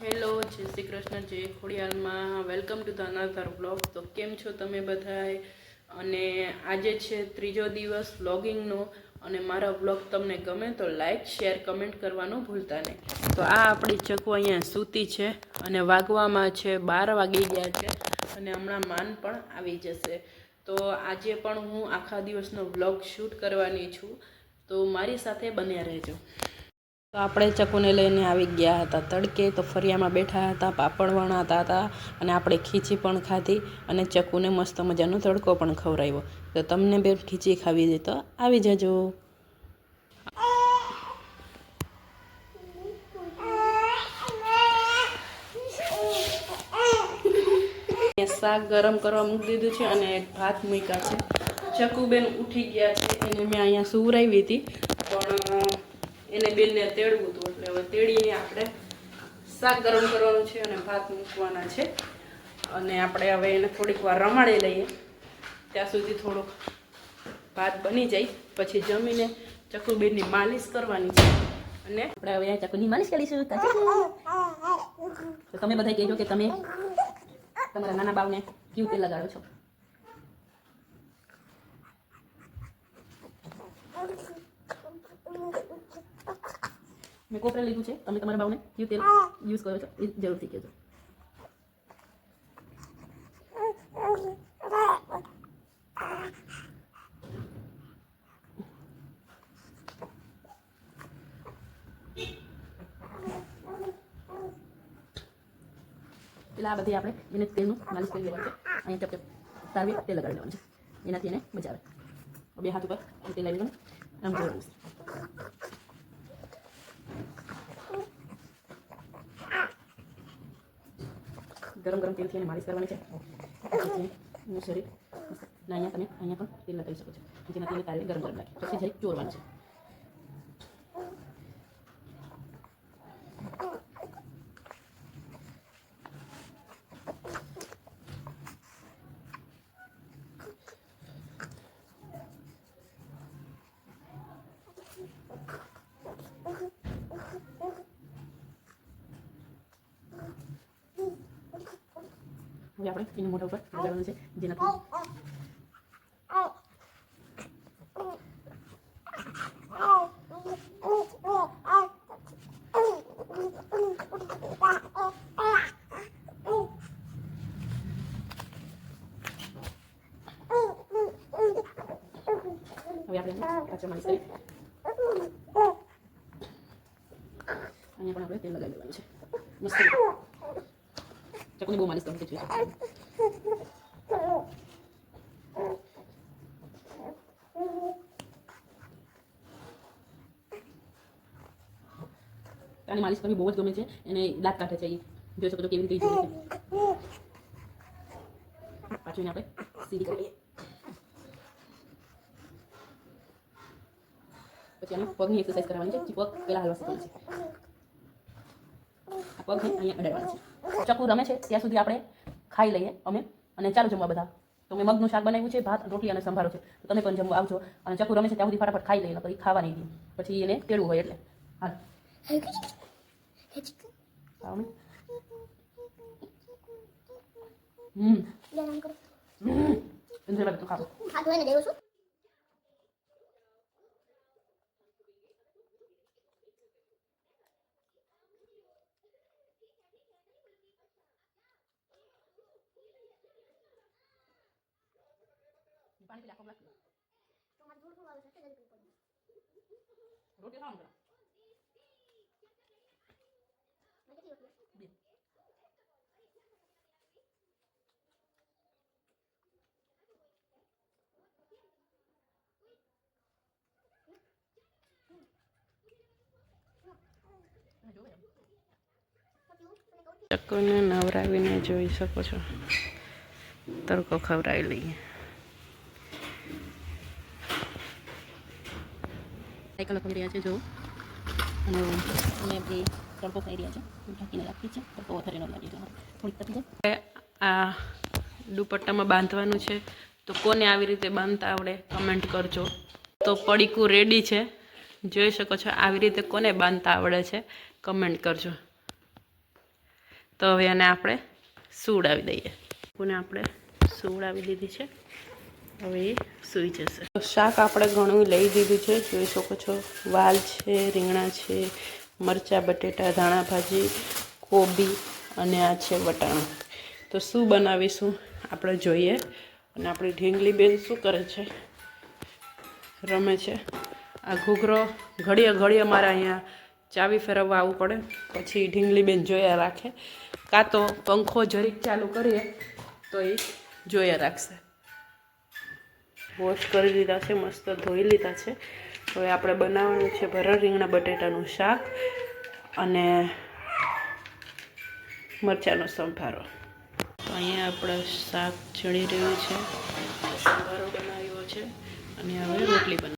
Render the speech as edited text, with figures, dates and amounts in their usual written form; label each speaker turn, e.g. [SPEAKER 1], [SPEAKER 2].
[SPEAKER 1] Hello, જય શ્રી કૃષ્ણ, જય ખોડિયારમાં. Welcome to the another blog. તો કેમ છો તમે બધાય? અને આજે છે ત્રીજો દિવસ વ્લોગિંગનો. અને મારા વ્લોગ તમને ગમે તો લાઈક, શેર, કમેન્ટ કરવાનું ભૂલતા નહીં. તો આ આપણી ચકુ અહીંયા સૂતી છે અને વાગવામાં છે 12 વાગી ગયા છે અને હમણાં માન પણ આવી જશે. તો આજે પણ હું આખા દિવસનો વ્લોગ શૂટ કરવાની છું, તો મારી સાથે બન્યા રહેજો. તો આપણે ચકુને લઈને આવી ગયા હતા તડકે. તો ફરિયામાં બેઠા હતા, પાપડ વણાતા હતા અને આપણે ખીચી પણ ખાધી અને ચકુને મસ્ત મજાનો તડકો પણ ખવડાવ્યો. તો તમને બે ખીચી ખાવી છે તો આવી જજો. શાક ગરમ કરવા મૂકી દીધું છે અને એક ભાત મૂક્યા છે. ચકુબેન ઉઠી ગયા છે, એને મેં અહીંયા સુવરાવી હતી પણ એને બેનને તેડવું હતું, એટલે હવે તેડીને આપણે શાક ગરમ કરવાનું છે અને ભાત મૂકવાના છે. અને આપણે હવે એને થોડીક વાર રમાડી લઈએ, ત્યાં સુધી થોડોક ભાત બની જાય પછી જમીને ચકુબેનની માલિશ કરવાની છે. અને આપણે હવે ચકુની માલિશ કરીશું. તો તમે બધા કહેજો કે તમે તમારા નાના બાવને કેવું તેલ લગાડો છો. મેં કોપરે લીધું છે, તમે તમારા બાવને કેવું તેલ યુઝ કરો છો એ જરૂરથી કહેજો. એટલે આ બધી આપણે એને તેલનું માલિશ કરી લેવાનું છે. અહીંયા ચપ તારવી તેલ લગાડી લેવાનું છે, એનાથી એને મજા આવે. બે હાથ ઉપર તેલ લઈ લેવાનું, આમ કરવાનું છે. ગરમ ગરમ તેલથી એને માલિશ કરવાની છે. એનું શરીર ને અહીંયા તમે અહીંયા પણ તેલ લગાવી શકો છો, જેનાથી એને તારવી ગરમ ગરમ લાગે. પછી જઈ ચોરવાનું છે. હવે આપણે એને મોઢા ઉપર લગાડવાનું છે, જેનાથી હવે આપણે પાછળ માલિશ કરી અહીંયા પણ આપણે તેલ લગાવી દેવાનું છે. મસ્ત ચકુને બહુ માલિશ કરવાની છે. આની માલિશ કરવી બહુ જ ગમે છે, એને દાંત કાઢે છે. એ જોઈ શકો છો કેવી રીતે જોડે છે. પાછું એને આપણે સીધી કરીએ. પછી આને પગની એક્સરસાઇઝ કરવાની છે. પગ પહેલાં હાલવા શીખવાનું છે. આ પગ અહીંયા અડાડવાનું છે. ચકુ રમે છે ત્યાં સુધી આપણે ખાઈ લઈએ અમે, અને ચાલો જમવા બધા. તો મેં મગનું શાક બનાવ્યું છે, ભાત, રોટલી અને સંભારો છે. તો તમે પણ જમવા આવજો. અને ચકુ રમે છે ત્યાં સુધી ફટાફટ ખાઈ લઈએ, પછી ખાવા નહીં દઈએ, પછી એને તેડવું હોય એટલે. હાલ તું ખાવ. પાણી પી રાખો. રોટી ખાવાનું પેલા. ચક્કુને નવરાવીને જોઈ શકો છો, તડકો ખવડાવી લઈએ. સાયકલ ખવી રહ્યા છે જો, અને આપણે તડકો ખાઈ રહ્યા છે. ઢાંકીને રાખી છે, તડકો વધારે ન લાગે એટલે થોડીક તપી જાય. આ દુપટ્ટામાં બાંધવાનું છે, તો કોને આવી રીતે બાંધતા આવડે કમેન્ટ કરજો. તો પડીકું રેડી છે, જોઈ શકો છો. આવી રીતે કોને બાંધતા આવડે છે કમેન્ટ કરજો. તો હવે એને આપણે સુવડાવી દઈએ. કોને આપણે સુવડાવી દીધી છે, હવે એ સૂઈ જશે. શાક આપણે ઘણું લઈ દીધું છે, જોઈ શકો છો. વાલ છે, રીંગણા છે, મરચાં, બટેટા, ધાણા ભાજી, કોબી અને આ છે વટાણા. તો શું બનાવીશું આપણે જોઈએ. અને આપણી ઢીંગલી બેન શું કરે છે? રમે છે. આ ઘૂઘરો ઘડીએ ઘડીએ મારે અહીંયા ચાવી ફેરવવા આવવું પડે, પછી ઢીંગલી બેન જોયા રાખે. કાં તો પંખો જરીક ચાલુ કરીએ તો એ જોયા રાખશે. વોશ કરી લીધા છે, મસ્ત ધોઈ લીધા છે. હવે આપણે બનાવવાનું છે ભરણ રીંગણા બટેટાનું શાક અને મરચાંનો સંભારો. તો અહીંયા આપણે શાક ચડી રહ્યું છે, સંભારો બનાવ્યો છે અને હવે રોટલી બનાવી.